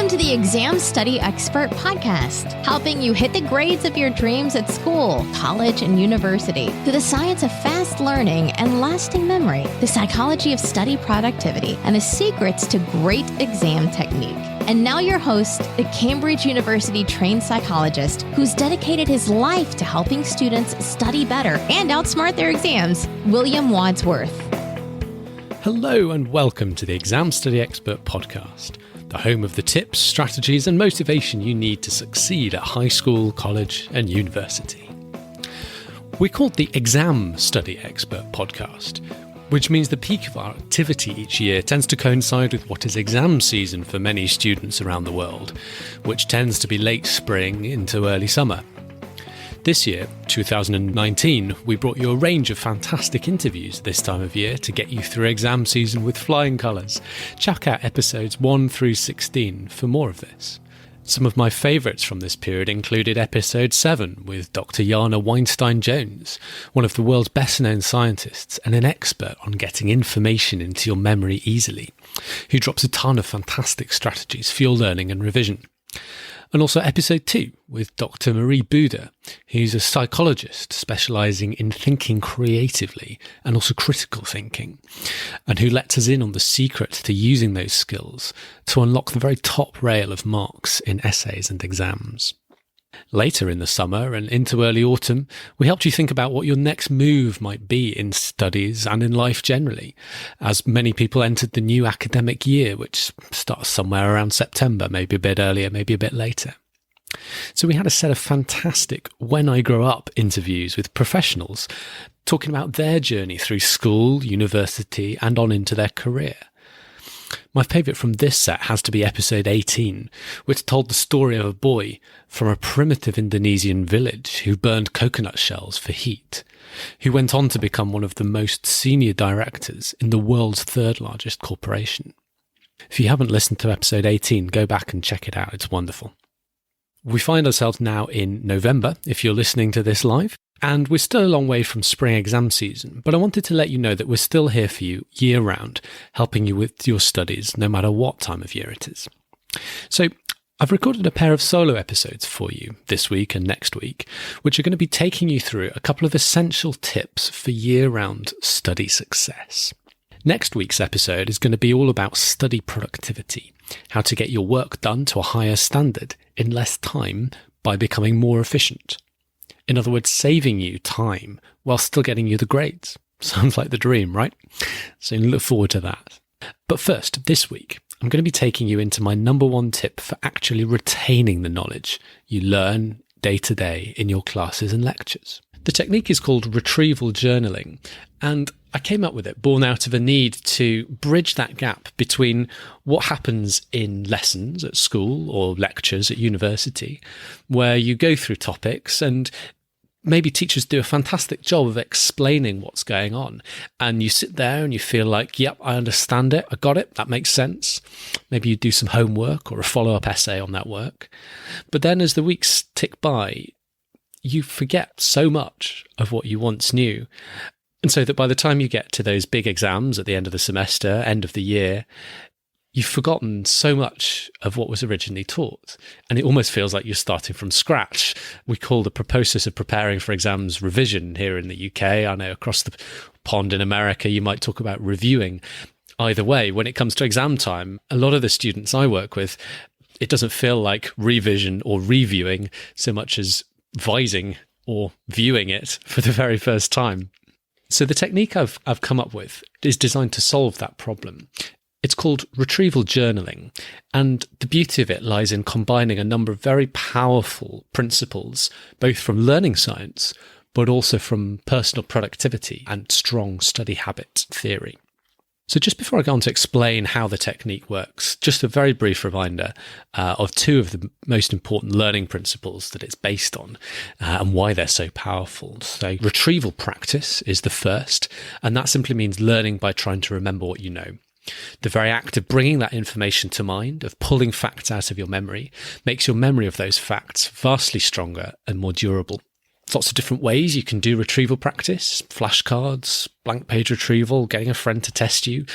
Welcome to the Exam Study Expert Podcast, helping you hit the grades of your dreams at school, college, and university through the science of fast learning and lasting memory, the psychology of study productivity, and the secrets to great exam technique. And now your host, the Cambridge University trained psychologist who's dedicated his life to helping students study better and outsmart their exams, William Wadsworth. Hello and welcome to the Exam Study Expert Podcast, the home of the tips, strategies and motivation you need to succeed at high school, college and university. We're called the Exam Study Expert Podcast, which means the peak of our activity each year tends to coincide with what is exam season for many students around the world, which tends to be late spring into early summer. This year, 2019, we brought you a range of fantastic interviews this time of year to get you through exam season with flying colours. Check out episodes 1 through 16 for more of this. Some of my favourites from this period included episode 7 with Dr. Jana Weinstein-Jones, one of the world's best-known scientists and an expert on getting information into your memory easily, who drops a ton of fantastic strategies for your learning and revision. And also episode 2 with Dr. Marie Buda, who's a psychologist specialising in thinking creatively and also critical thinking, and who lets us in on the secret to using those skills to unlock the very top rail of marks in essays and exams. Later in the summer and into early autumn, we helped you think about what your next move might be in studies and in life generally, as many people entered the new academic year, which starts somewhere around September, maybe a bit earlier, maybe a bit later. So we had a set of fantastic When I Grow Up interviews with professionals talking about their journey through school, university, and on into their career. My favourite from this set has to be episode 18, which told the story of a boy from a primitive Indonesian village who burned coconut shells for heat, who went on to become one of the most senior directors in the world's third largest corporation. If you haven't listened to episode 18, go back and check it out. It's wonderful. We find ourselves now in November, if you're listening to this live, and we're still a long way from spring exam season, but I wanted to let you know that we're still here for you year-round, helping you with your studies, no matter what time of year it is. So I've recorded a pair of solo episodes for you this week and next week, which are going to be taking you through a couple of essential tips for year-round study success. Next week's episode is going to be all about study productivity, how to get your work done to a higher standard in less time by becoming more efficient. In other words, saving you time while still getting you the grades. Sounds like the dream, right? So look forward to that. But first, this week, I'm going to be taking you into my number one tip for actually retaining the knowledge you learn day to day in your classes and lectures. The technique is called retrieval journaling, and I came up with it born out of a need to bridge that gap between what happens in lessons at school or lectures at university, where you go through topics and maybe teachers do a fantastic job of explaining what's going on, and you sit there and you feel like, yep, I understand it, I got it, that makes sense. Maybe you do some homework or a follow-up essay on that work. But then as the weeks tick by, you forget so much of what you once knew. And so that by the time you get to those big exams at the end of the semester, end of the year, you've forgotten so much of what was originally taught. And it almost feels like you're starting from scratch. We call the process of preparing for exams revision here in the UK. I know across the pond in America, you might talk about reviewing. Either way, when it comes to exam time, a lot of the students I work with, it doesn't feel like revision or reviewing so much as vising or viewing it for the very first time. So the technique I've come up with is designed to solve that problem. It's called retrieval journaling, and the beauty of it lies in combining a number of very powerful principles, both from learning science, but also from personal productivity and strong study habit theory. So just before I go on to explain how the technique works, just a very brief reminder of two of the most important learning principles that it's based on and why they're so powerful. So retrieval practice is the first, and that simply means learning by trying to remember what you know. The very act of bringing that information to mind, of pulling facts out of your memory, makes your memory of those facts vastly stronger and more durable. Lots of different ways you can do retrieval practice: flashcards, blank page retrieval, getting a friend to test you.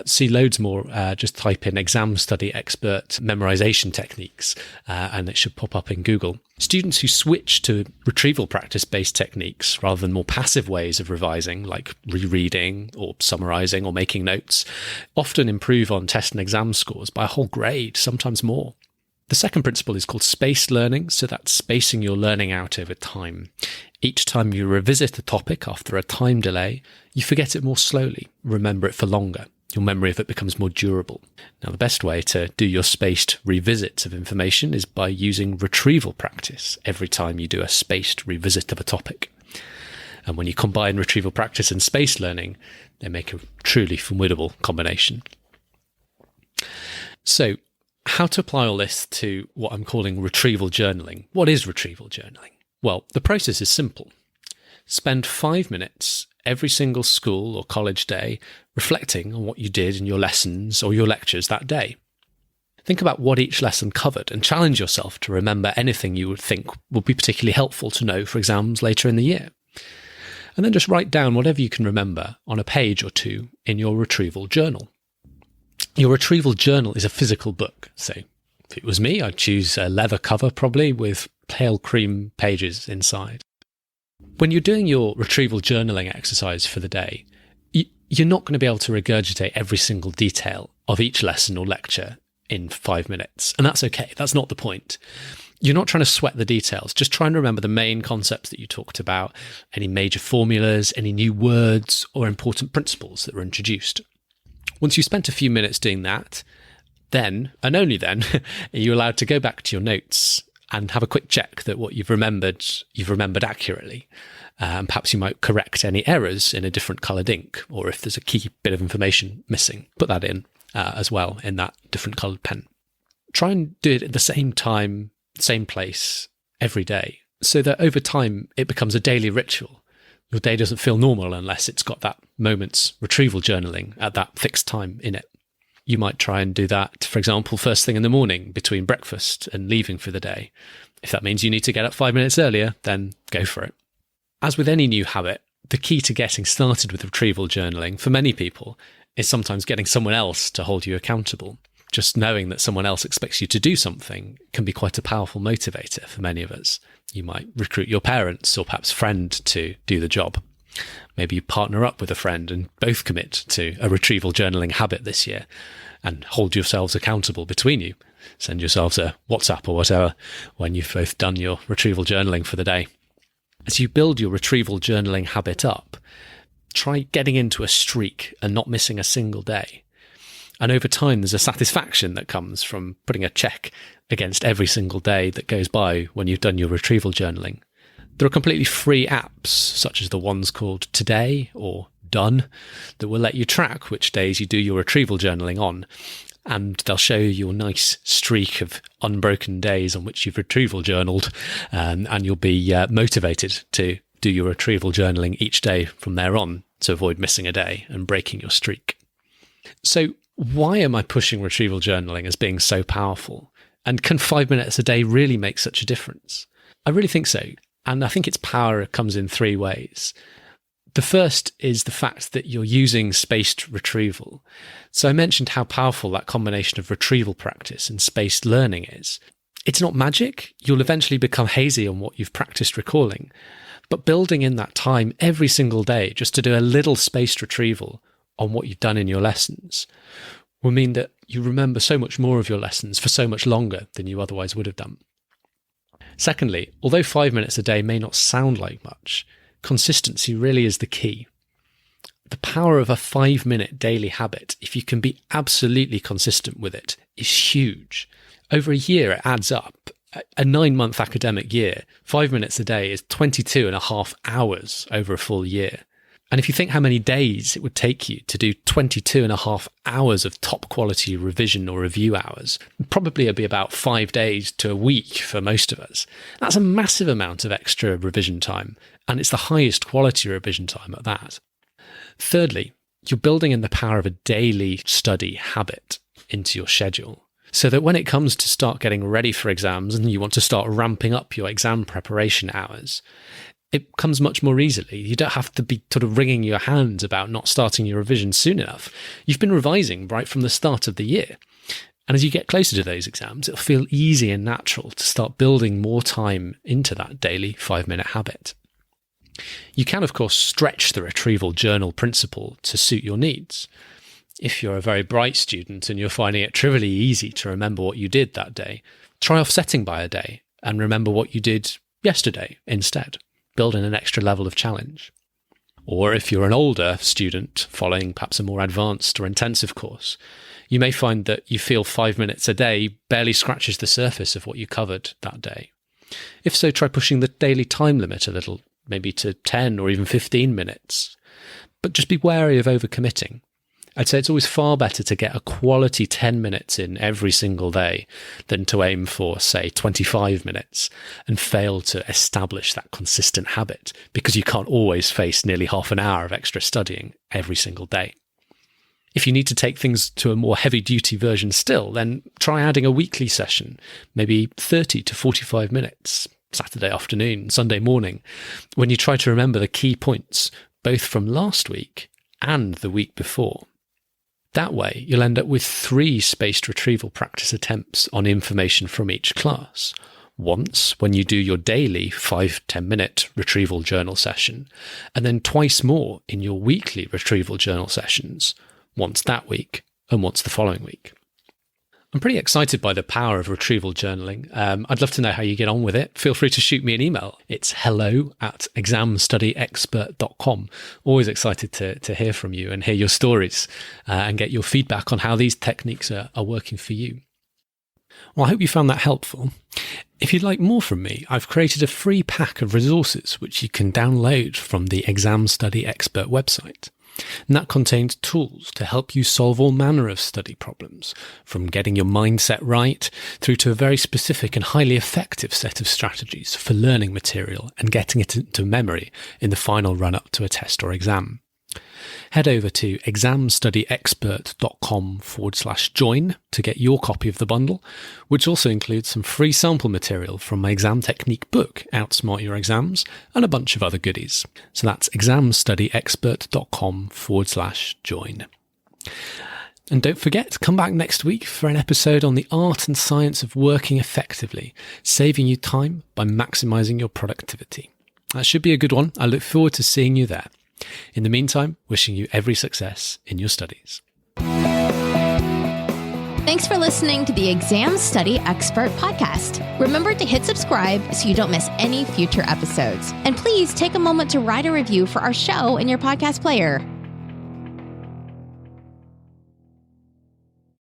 See loads more. Just type in exam study expert memorization techniques and it should pop up in Google. Students who switch to retrieval practice-based techniques rather than more passive ways of revising, like rereading or summarizing or making notes, often improve on test and exam scores by a whole grade, sometimes more. The second principle is called spaced learning, so that's spacing your learning out over time. Each time you revisit a topic after a time delay, you forget it more slowly, remember it for longer. Your memory of it becomes more durable. Now, the best way to do your spaced revisits of information is by using retrieval practice every time you do a spaced revisit of a topic. And when you combine retrieval practice and spaced learning, they make a truly formidable combination. So, how to apply all this to what I'm calling retrieval journaling. What is retrieval journaling? Well, the process is simple. Spend 5 minutes every single school or college day reflecting on what you did in your lessons or your lectures that day. Think about what each lesson covered and challenge yourself to remember anything you would think would be particularly helpful to know for exams later in the year. And then just write down whatever you can remember on a page or two in your retrieval journal. Your retrieval journal is a physical book. So if it was me, I'd choose a leather cover probably with pale cream pages inside. When you're doing your retrieval journaling exercise for the day, you're not going to be able to regurgitate every single detail of each lesson or lecture in 5 minutes. And that's okay. That's not the point. You're not trying to sweat the details. Just try and remember the main concepts that you talked about, any major formulas, any new words or important principles that were introduced. Once you've spent a few minutes doing that, then, and only then, you're allowed to go back to your notes and have a quick check that what you've remembered accurately. Perhaps you might correct any errors in a different coloured ink, or if there's a key bit of information missing, put that in as well in that different coloured pen. Try and do it at the same time, same place, every day, so that over time it becomes a daily ritual. Your day doesn't feel normal unless it's got that moment's retrieval journaling at that fixed time in it. You might try and do that, for example, first thing in the morning between breakfast and leaving for the day. If that means you need to get up 5 minutes earlier, then go for it. As with any new habit, the key to getting started with retrieval journaling for many people is sometimes getting someone else to hold you accountable. Just knowing that someone else expects you to do something can be quite a powerful motivator for many of us. You might recruit your parents or perhaps friend to do the job. Maybe you partner up with a friend and both commit to a retrieval journaling habit this year and hold yourselves accountable between you. Send yourselves a WhatsApp or whatever when you've both done your retrieval journaling for the day. As you build your retrieval journaling habit up, try getting into a streak and not missing a single day. And over time, there's a satisfaction that comes from putting a check against every single day that goes by when you've done your retrieval journaling. There are completely free apps, such as the ones called Today or Done, that will let you track which days you do your retrieval journaling on. And they'll show you your nice streak of unbroken days on which you've retrieval journaled, and you'll be motivated to do your retrieval journaling each day from there on to avoid missing a day and breaking your streak. So why am I pushing retrieval journaling as being so powerful? And can 5 minutes a day really make such a difference? I really think so. And I think its power comes in 3 ways. The first is the fact that you're using spaced retrieval. So I mentioned how powerful that combination of retrieval practice and spaced learning is. It's not magic. You'll eventually become hazy on what you've practiced recalling. But building in that time every single day just to do a little spaced retrieval on what you've done in your lessons will mean that you remember so much more of your lessons for so much longer than you otherwise would have done. Secondly, although 5 minutes a day may not sound like much, consistency really is the key. The power of a 5-minute daily habit, if you can be absolutely consistent with it, is huge. Over a year, it adds up. A 9-month academic year, 5 minutes a day is 22 and a half hours over a full year. And if you think how many days it would take you to do 22 and a half hours of top quality revision or review hours, probably it'd be about 5 days to a week for most of us. That's a massive amount of extra revision time, and it's the highest quality revision time at that. Thirdly, you're building in the power of a daily study habit into your schedule, so that when it comes to start getting ready for exams and you want to start ramping up your exam preparation hours, it comes much more easily. You don't have to be sort of wringing your hands about not starting your revision soon enough. You've been revising right from the start of the year. And as you get closer to those exams, it'll feel easy and natural to start building more time into that daily 5-minute habit. You can, of course, stretch the retrieval journal principle to suit your needs. If you're a very bright student and you're finding it trivially easy to remember what you did that day, try offsetting by a day and remember what you did yesterday instead. Build in an extra level of challenge. Or if you're an older student following perhaps a more advanced or intensive course, you may find that you feel 5 minutes a day barely scratches the surface of what you covered that day. If so, try pushing the daily time limit a little, maybe to 10 or even 15 minutes. But just be wary of overcommitting. I'd say it's always far better to get a quality 10 minutes in every single day than to aim for, say, 25 minutes and fail to establish that consistent habit because you can't always face nearly half an hour of extra studying every single day. If you need to take things to a more heavy-duty version still, then try adding a weekly session, maybe 30 to 45 minutes, Saturday afternoon, Sunday morning, when you try to remember the key points, both from last week and the week before. That way, you'll end up with 3 spaced retrieval practice attempts on information from each class. Once when you do your daily 5-10 minute retrieval journal session, and then twice more in your weekly retrieval journal sessions, once that week and once the following week. I'm pretty excited by the power of retrieval journaling. I'd love to know how you get on with it. Feel free to shoot me an email. It's hello@examstudyexpert.com. Always excited to hear from you and hear your stories and get your feedback on how these techniques are working for you. Well, I hope you found that helpful. If you'd like more from me, I've created a free pack of resources which you can download from the Exam Study Expert website. And that contains tools to help you solve all manner of study problems, from getting your mindset right through to a very specific and highly effective set of strategies for learning material and getting it into memory in the final run-up to a test or exam. Head over to examstudyexpert.com/join to get your copy of the bundle, which also includes some free sample material from my exam technique book, Outsmart Your Exams, and a bunch of other goodies. So that's examstudyexpert.com/join. And don't forget, come back next week for an episode on the art and science of working effectively, saving you time by maximising your productivity. That should be a good one. I look forward to seeing you there. In the meantime, wishing you every success in your studies. Thanks for listening to the Exam Study Expert podcast. Remember to hit subscribe so you don't miss any future episodes. And please take a moment to write a review for our show in your podcast player.